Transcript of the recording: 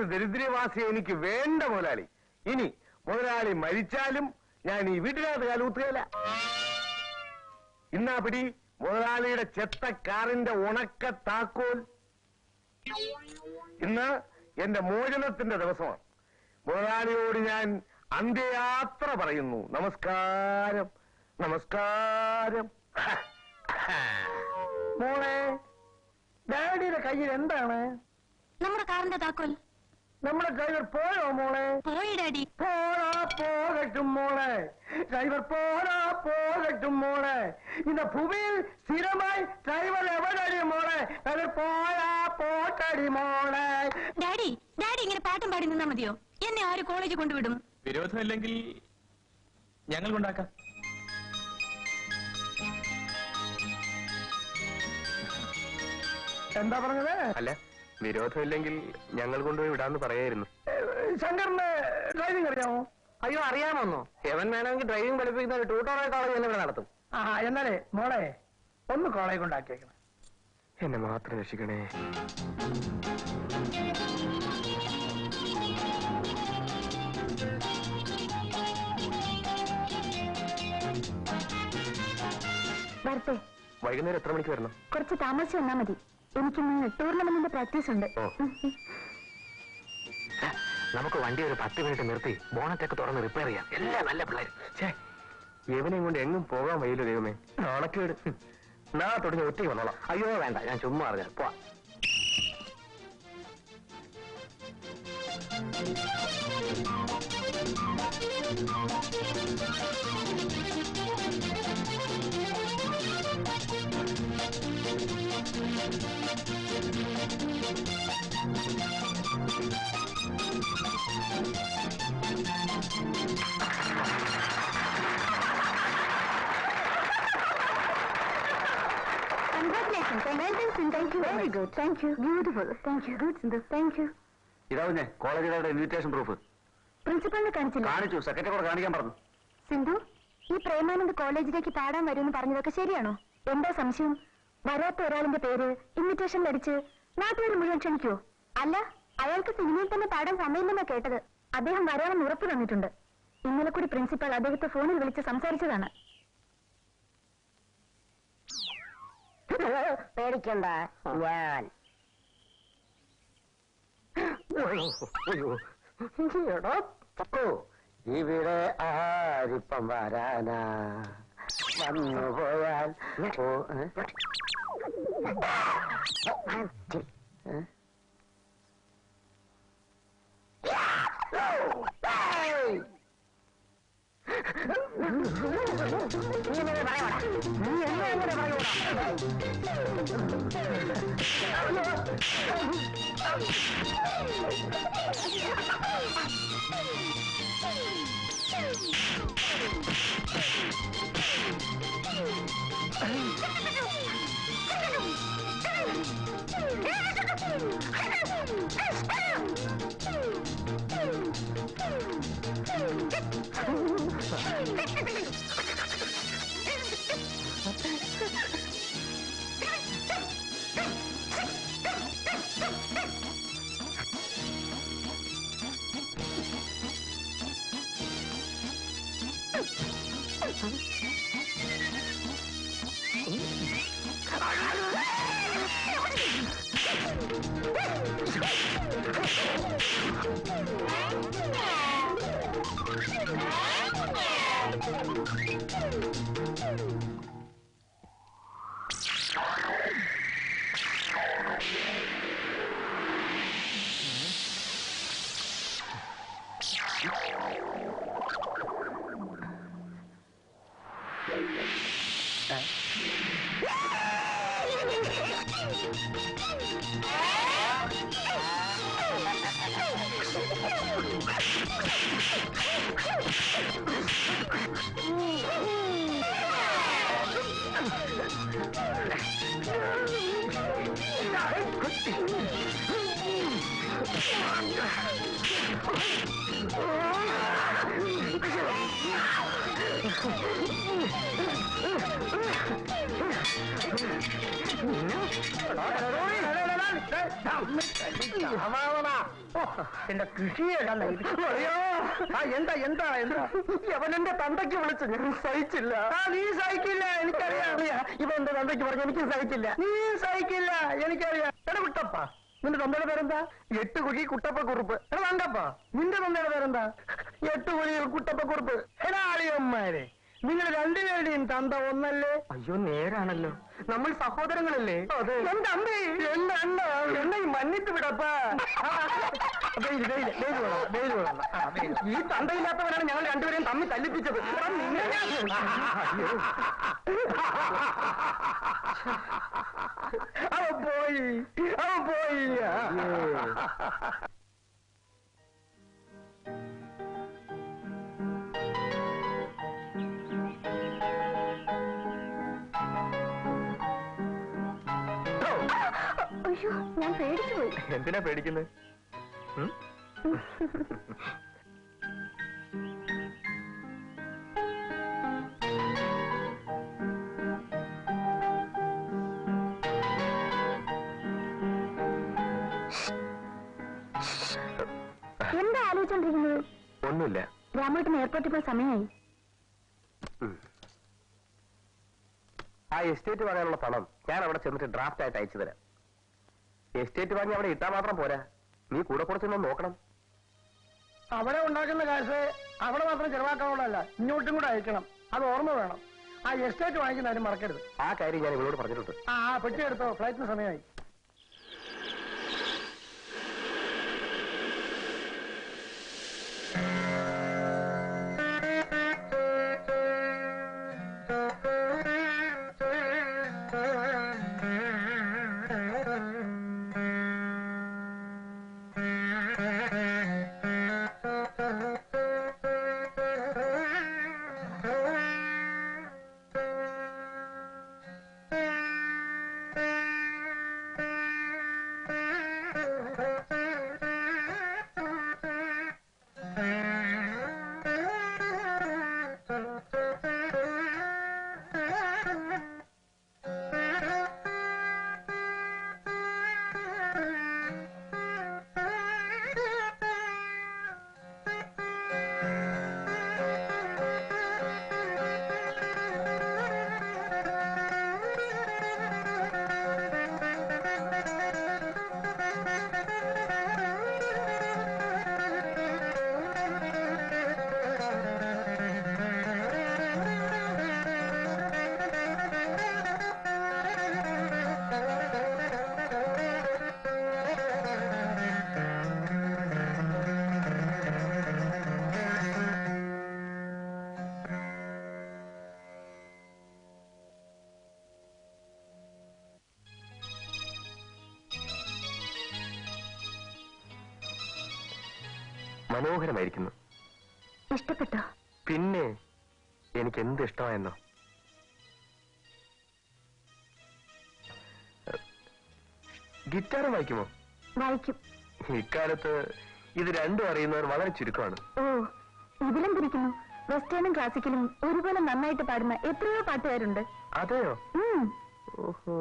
ഒരു ദരിദ്രവാസിയെ എനിക്ക് വേണ്ട മുതലാളി. ഇനി മുതലാളി മരിച്ചാലും ഞാൻ ഈ വീട്ടിനകത്ത് കാലൂത്തുകയില്ല. ഇന്നാ പിടി മുതലാളിയുടെ ചെത്ത കാറിന്റെ ഉണക്ക താക്കോൽ. ഇന്ന് എന്റെ മോചനത്തിന്റെ ദിവസമാണ്. മുതലാളിയോട് ഞാൻ അന്ത്യയാത്ര പറയുന്നു. നമസ്കാരം, നമസ്കാരം. മോളെ, ഡാഡിയുടെ കയ്യിൽ എന്താണ്? നമ്മുടെ കാറിന്റെ താക്കോൽ. നമ്മുടെ ഡ്രൈവർ പോയോ മോളെ? പോയി ഡാഡി. പോകട്ടും മോളെ, ഡ്രൈവർ പോകട്ടും മോളെ. ഇന്ന് ഭൂമിയിൽ സ്ഥിരമായി ഡ്രൈവർ എവിടെയടി മോളെ? ഡ്രൈവർ പോട്ടടി മോളെ. ഡാഡി, ഡാഡി ഇങ്ങനെ പാട്ടും പാടി നിന്നാ മതിയോ? എന്നെ ആര് കോളേജിൽ കൊണ്ടുവിടും? വിരോധമില്ലെങ്കിൽ ഞങ്ങൾ കൊണ്ടാക്കാം. എന്താ പറഞ്ഞത്? അല്ല, വിരോധമില്ലെങ്കിൽ ഞങ്ങൾ കൊണ്ടുപോയി വിടാന്ന് പറയായിരുന്നു. ശങ്കറിന് ഡ്രൈവിംഗ് അറിയാമോ? അയ്യോ, അറിയാമോന്നോ? എവൻ വേണമെങ്കിൽ ഡ്രൈവിംഗ് പഠിപ്പിക്കുന്ന ഒരു ട്യൂട്ടോറിയൽ കോളേജ് തന്നെ ഇവിടെ നടത്തും. എന്നാലേ മോളെ ഒന്ന് കോളേജ് കൊണ്ടാക്കിയേക്കണം. എന്നെ മാത്രം രക്ഷിക്കണേ. വരട്ടെ. വൈകുന്നേരം എത്ര മണിക്ക് വരണം? കുറച്ച് താമസിച്ച് വന്നാ മതി. എനിക്കിന്ന് ടൂർണമെന്റിന്റെ പ്രാക്ടീസ് ഉണ്ട്. നമുക്ക് വണ്ടി ഒരു 10 മിനിറ്റ് നിർത്തി ബോണറ്റൊക്കെ തുറന്ന് റിപ്പയർ ചെയ്യാം. എല്ലാം നല്ല പിള്ളേർ. ഇവനെയും കൊണ്ട് എങ്ങും പോകാൻ വയ്യല്ലോ ദൈവമേ. നാണക്കേട്. നാളെ തുടങ്ങി ഒറ്റയ്ക്ക് വന്നോളാം. അയ്യോ വേണ്ട, ഞാൻ ചുമ്മാ അറിഞ്ഞാൽ പോവാ. ഇതാവുന്നേ കോളേജുകാരുടെ ഇൻവിറ്റേഷൻ പ്രൂഫ്. പ്രിൻസിപ്പളിനെ കാണിച്ചില്ല? കാണിച്ചു, സെക്രട്ടറിയോട് കാണിക്കാൻ പറഞ്ഞു. സിന്ധു, ഈ പ്രേമാനന്ദ് കോളേജിലേക്ക് പാടാൻ വരുമെന്ന് പറഞ്ഞതൊക്കെ ശരിയാണോ? എന്താ സംശയം? വരാത്ത ഒരാളിന്റെ പേര് ഇൻവിറ്റേഷനിൽ അടിച്ച് നാട്ടുകാർ മുഴുവൻ ക്ഷണിക്കുവോ? അല്ല, അയാൾക്ക് സിനിമയിൽ തന്നെ പാടാൻ സമയമില്ലെന്നാ കേട്ടത്. അദ്ദേഹം വരാമെന്ന് ഉറപ്പ് തന്നിട്ടുണ്ട്. ഇന്നലെ കൂടി പ്രിൻസിപ്പൽ അദ്ദേഹത്തെ ഫോണിൽ വിളിച്ച് സംസാരിച്ചതാണ്. പേടിക്കണ്ട, ഞാൻ ഇവിടെ ആരിപ്പം വരാനാ? വന്നു പോയാൽ എന്റെ കൃഷിയല്ല എന്താ എന്താ എന്താ അവനെന്റെ തന്തയ്ക്ക് വിളിച്ചു ഞാൻ സഹിച്ചില്ല. നീ സഹിക്കില്ല എനിക്കറിയാം. ഇവ എന്റെ തന്തയ്ക്ക് പറഞ്ഞു എനിക്ക് സഹിച്ചില്ല. നീ സഹിക്കില്ല എനിക്കറിയാം. എടാ വിട്ടപ്പ നിന്റെ തന്തയുടെ പേരെന്താ? 8 കുഴി കുട്ടപ്പ കുറുപ്പ്. എടാ വേണ്ടപ്പ നിന്റെ തന്തയുടെ പേരെന്താ? 8 കുഴി കുട്ടപ്പ കുറുപ്പ്. എടാ അളിയന്മാരെ നിങ്ങൾ രണ്ടുപേരുടെയും തന്ത ഒന്നല്ലേ? അയ്യോ നേരാണല്ലോ, നമ്മൾ സഹോദരങ്ങളല്ലേ? അതെ. എന്റെ അമ്മേ, എന്റെ അണ്ണ എന്നെ മന്നിട്ട് വിടപ്പാ. ഈ തന്തയില്ലാത്തവനാണ് ഞങ്ങൾ രണ്ടുപേരെയും തമ്മിൽ തല്ലിപ്പിച്ചത്. എടാ, നിന്നെ ഞാൻ- അവൻ പോയി അവൻ പോയി. അയ്യോ ഞാൻ പേടിച്ചു പോയി. എന്തിനാ പേടിക്കുന്നത്? എന്താ ആലോചിച്ചോണ്ടിരിക്കുന്നത്? ഒന്നുമില്ല. രാമേട്ടന് എയർപോർട്ടിൽ പോയി സമയമായി. ആ എസ്റ്റേറ്റ് വാങ്ങാനുള്ള പണം ഞാൻ അവിടെ ചെന്നിട്ട് ഡ്രാഫ്റ്റ് ആയിട്ട് അയച്ചു തരാം. എസ്റ്റേറ്റ് വാങ്ങി അവിടെ ഇട്ടാൽ മാത്രം പോരാ, നീ കൂടെ കുറച്ചൊന്ന് നോക്കണം. അവിടെ ഉണ്ടാക്കുന്ന കാശ് അവിടെ മാത്രം ചെലവാക്കാനുള്ളതല്ല, ഇങ്ങോട്ടും കൂടെ അയക്കണം. അത് ഓർമ്മ വേണം. ആ എസ്റ്റേറ്റ് വാങ്ങിക്കുന്നതിന് മറക്കരുത്. ആ കാര്യം ഞാൻ ഇവളോട് പറഞ്ഞിട്ടുണ്ട്. ആ പെട്ടി എടുത്തോ, ഫ്ലൈറ്റിന് സമയമായി. മനോഹരമായിരിക്കുന്നു. ഇഷ്ടപ്പെട്ടോ? പിന്നെ എനിക്ക് എന്ത് ഇഷ്ടമായെന്നോ. ഗിറ്റാറും വായിക്കുമോ? വായിക്കും. ഇക്കാലത്ത് ഇത് രണ്ടും അറിയുന്നവർ വളരെ ചുരുക്കമാണ്. ഓ ഇതിലും പിരിക്കുന്നു. വെസ്റ്റേണും ക്ലാസിക്കലും ഒരുപോലെ നന്നായിട്ട് പാടുന്ന എത്രയോ പാട്ടുകാരുണ്ട്. അതെയോ? ഉം. ഓഹോ.